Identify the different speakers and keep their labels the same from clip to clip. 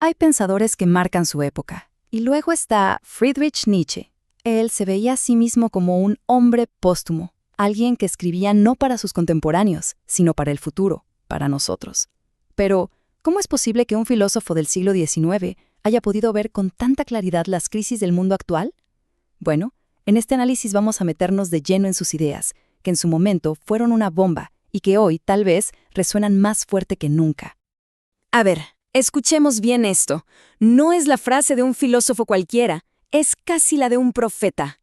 Speaker 1: hay pensadores que marcan su época. Y luego está Friedrich Nietzsche. Él se veía a sí mismo como un hombre póstumo, alguien que escribía no para sus contemporáneos, sino para el futuro, para nosotros. Pero, ¿cómo es posible que un filósofo del siglo XIX haya podido ver con tanta claridad las crisis del mundo actual? Bueno, en este análisis vamos a meternos de lleno en sus ideas, que en su momento fueron una bomba y que hoy, tal vez, resuenan más fuerte que nunca.
Speaker 2: A ver, escuchemos bien esto. No es la frase de un filósofo cualquiera, es casi la de un profeta.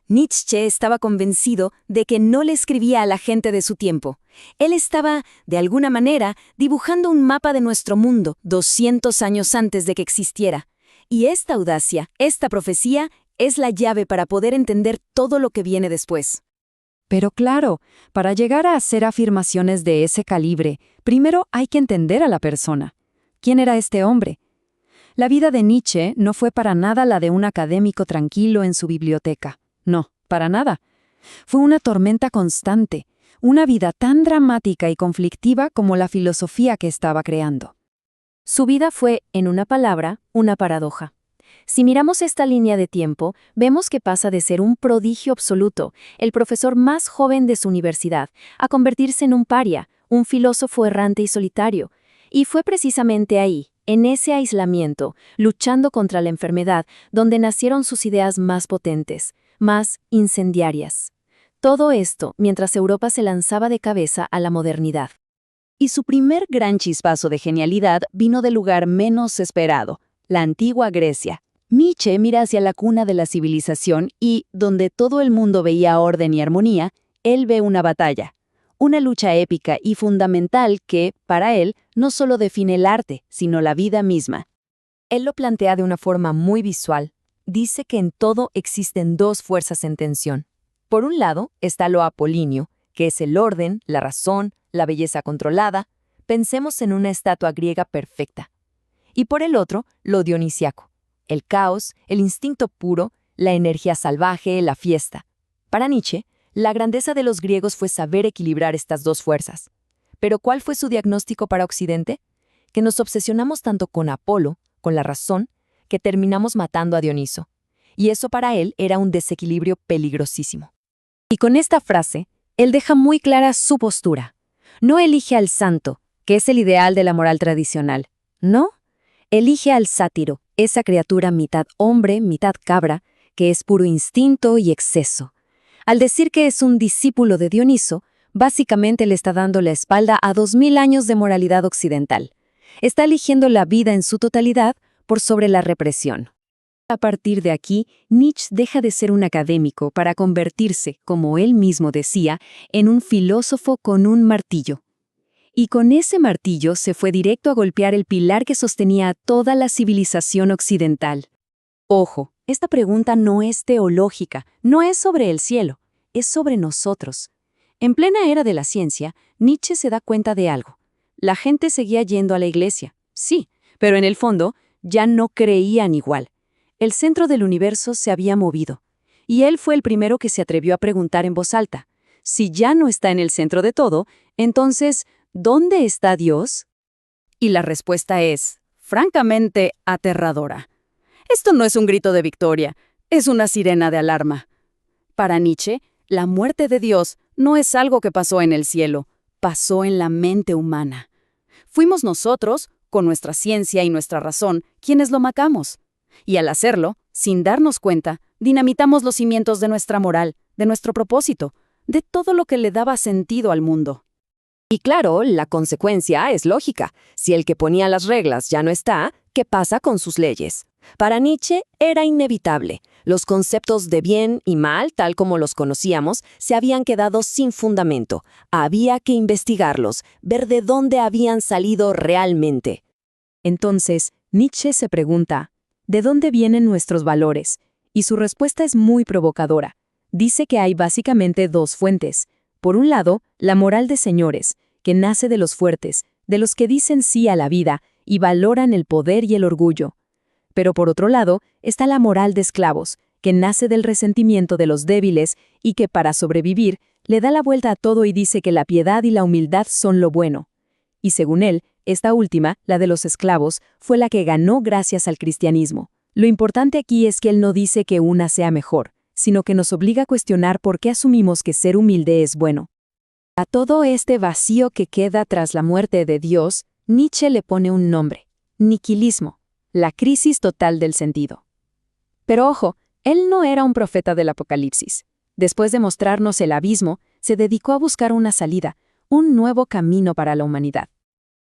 Speaker 2: Nietzsche estaba convencido de que no le escribía a la gente de su tiempo. Él estaba, de alguna manera, dibujando un mapa de nuestro mundo 200 años antes de que existiera. Y esta audacia, esta profecía, es la llave para poder entender todo lo que viene después.
Speaker 3: Pero claro, para llegar a hacer afirmaciones de ese calibre, primero hay que entender a la persona. ¿Quién era este hombre? La vida de Nietzsche no fue para nada la de un académico tranquilo en su biblioteca. No, para nada. Fue una tormenta constante, una vida tan dramática y conflictiva como la filosofía que estaba creando.
Speaker 4: Su vida fue, en una palabra, una paradoja. Si miramos esta línea de tiempo, vemos que pasa de ser un prodigio absoluto, el profesor más joven de su universidad, a convertirse en un paria, un filósofo errante y solitario. Y fue precisamente ahí, en ese aislamiento, luchando contra la enfermedad, donde nacieron sus ideas más potentes, más incendiarias. Todo esto mientras Europa se lanzaba de cabeza a la modernidad.
Speaker 5: Y su primer gran chispazo de genialidad vino del lugar menos esperado, la antigua Grecia. Nietzsche mira hacia la cuna de la civilización y, donde todo el mundo veía orden y armonía, él ve una batalla. Una lucha épica y fundamental que, para él, no solo define el arte, sino la vida misma.
Speaker 4: Él lo plantea de una forma muy visual. Dice que en todo existen dos fuerzas en tensión. Por un lado está lo apolíneo, que es el orden, la razón, la belleza controlada. Pensemos en una estatua griega perfecta. Y por el otro, lo dionisiaco, el caos, el instinto puro, la energía salvaje, la fiesta. Para Nietzsche, la grandeza de los griegos fue saber equilibrar estas dos fuerzas. Pero ¿cuál fue su diagnóstico para Occidente? Que nos obsesionamos tanto con Apolo, con la razón, que terminamos matando a Dioniso. Y eso para él era un desequilibrio peligrosísimo.
Speaker 3: Y con esta frase, él deja muy clara su postura. No elige al santo, que es el ideal de la moral tradicional. No, elige al sátiro, esa criatura mitad hombre, mitad cabra, que es puro instinto y exceso. Al decir que es un discípulo de Dioniso, básicamente le está dando la espalda a 2000 años de moralidad occidental. Está eligiendo la vida en su totalidad por sobre la represión. A partir de aquí, Nietzsche deja de ser un académico para convertirse, como él mismo decía, en un filósofo con un martillo. Y con ese martillo se fue directo a golpear el pilar que sostenía a toda la civilización occidental. Ojo, esta pregunta no es teológica, no es sobre el cielo, es sobre nosotros. En plena era de la ciencia, Nietzsche se da cuenta de algo. La gente seguía yendo a la iglesia, sí, pero en el fondo ya no creían igual. El centro del universo se había movido, y él fue el primero que se atrevió a preguntar en voz alta, si ya no está en el centro de todo, entonces, ¿dónde está Dios?
Speaker 5: Y la respuesta es, francamente, aterradora. Esto no es un grito de victoria, es una sirena de alarma. Para Nietzsche, la muerte de Dios no es algo que pasó en el cielo, pasó en la mente humana. Fuimos nosotros, con nuestra ciencia y nuestra razón, quienes lo matamos. Y al hacerlo, sin darnos cuenta, dinamitamos los cimientos de nuestra moral, de nuestro propósito, de todo lo que le daba sentido al mundo.
Speaker 2: Y claro, la consecuencia es lógica. Si el que ponía las reglas ya no está, ¿qué pasa con sus leyes? Para Nietzsche era inevitable. Los conceptos de bien y mal, tal como los conocíamos, se habían quedado sin fundamento. Había que investigarlos, ver de dónde habían salido realmente.
Speaker 3: Entonces, Nietzsche se pregunta, ¿de dónde vienen nuestros valores? Y su respuesta es muy provocadora. Dice que hay básicamente dos fuentes. Por un lado, la moral de señores, que nace de los fuertes, de los que dicen sí a la vida y valoran el poder y el orgullo. Pero por otro lado, está la moral de esclavos, que nace del resentimiento de los débiles y que para sobrevivir le da la vuelta a todo y dice que la piedad y la humildad son lo bueno.
Speaker 2: Y según él, esta última, la de los esclavos, fue la que ganó gracias al cristianismo. Lo importante aquí es que él no dice que una sea mejor, sino que nos obliga a cuestionar por qué asumimos que ser humilde es bueno. A todo este vacío que queda tras la muerte de Dios, Nietzsche le pone un nombre: niquilismo, la crisis total del sentido. Pero ojo, él no era un profeta del Apocalipsis. Después de mostrarnos el abismo, se dedicó a buscar una salida, un nuevo camino para la humanidad.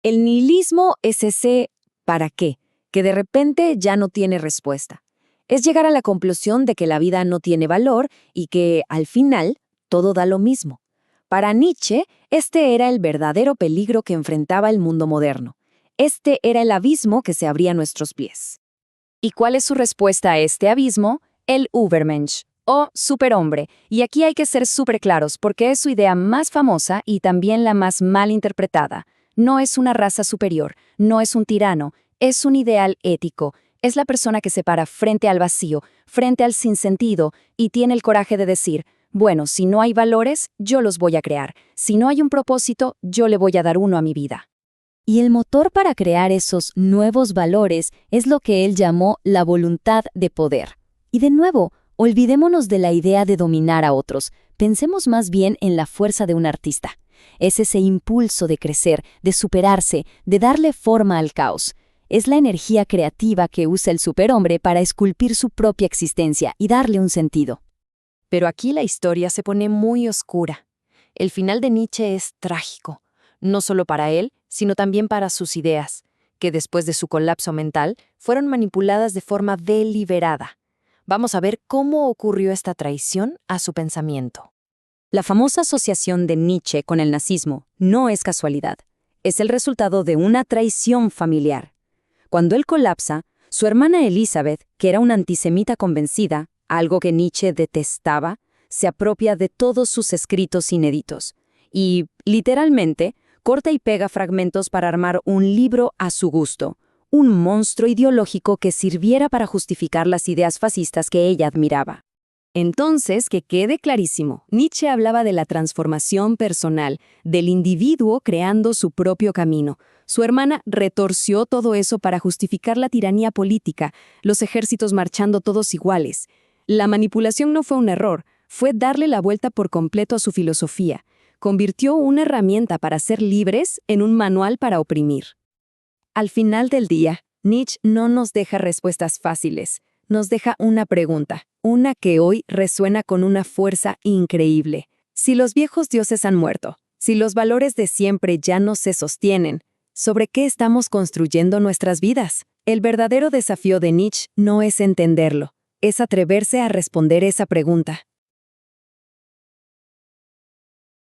Speaker 2: El nihilismo es ese ¿para qué?, que de repente ya no tiene respuesta. Es llegar a la conclusión de que la vida no tiene valor y que, al final, todo da lo mismo. Para Nietzsche, este era el verdadero peligro que enfrentaba el mundo moderno. Este era el abismo que se abría a nuestros pies. ¿Y cuál es su respuesta a este abismo? El Übermensch, o superhombre. Y aquí hay que ser súper claros porque es su idea más famosa y también la más mal interpretada. No es una raza superior, no es un tirano, es un ideal ético. Es la persona que se para frente al vacío, frente al sinsentido, y tiene el coraje de decir: bueno, si no hay valores, yo los voy a crear. Si no hay un propósito, yo le voy a dar uno a mi vida.
Speaker 3: Y el motor para crear esos nuevos valores es lo que él llamó la voluntad de poder. Y de nuevo, olvidémonos de la idea de dominar a otros. Pensemos más bien en la fuerza de un artista. Es ese impulso de crecer, de superarse, de darle forma al caos. Es la energía creativa que usa el superhombre para esculpir su propia existencia y darle un sentido.
Speaker 4: Pero aquí la historia se pone muy oscura. El final de Nietzsche es trágico, no solo para él, sino también para sus ideas, que después de su colapso mental fueron manipuladas de forma deliberada. Vamos a ver cómo ocurrió esta traición a su pensamiento.
Speaker 2: La famosa asociación de Nietzsche con el nazismo no es casualidad. Es el resultado de una traición familiar. Cuando él colapsa, su hermana Elizabeth, que era una antisemita convencida, algo que Nietzsche detestaba, se apropia de todos sus escritos inéditos y, literalmente, corta y pega fragmentos para armar un libro a su gusto, un monstruo ideológico que sirviera para justificar las ideas fascistas que ella admiraba. Entonces, que quede clarísimo, Nietzsche hablaba de la transformación personal, del individuo creando su propio camino. Su hermana retorció todo eso para justificar la tiranía política, los ejércitos marchando todos iguales. La manipulación no fue un error, fue darle la vuelta por completo a su filosofía. Convirtió una herramienta para ser libres en un manual para oprimir. Al final del día, Nietzsche no nos deja respuestas fáciles. Nos deja una pregunta, una que hoy resuena con una fuerza increíble. Si los viejos dioses han muerto, si los valores de siempre ya no se sostienen, ¿sobre qué estamos construyendo nuestras vidas? El verdadero desafío de Nietzsche no es entenderlo, es atreverse a responder esa pregunta.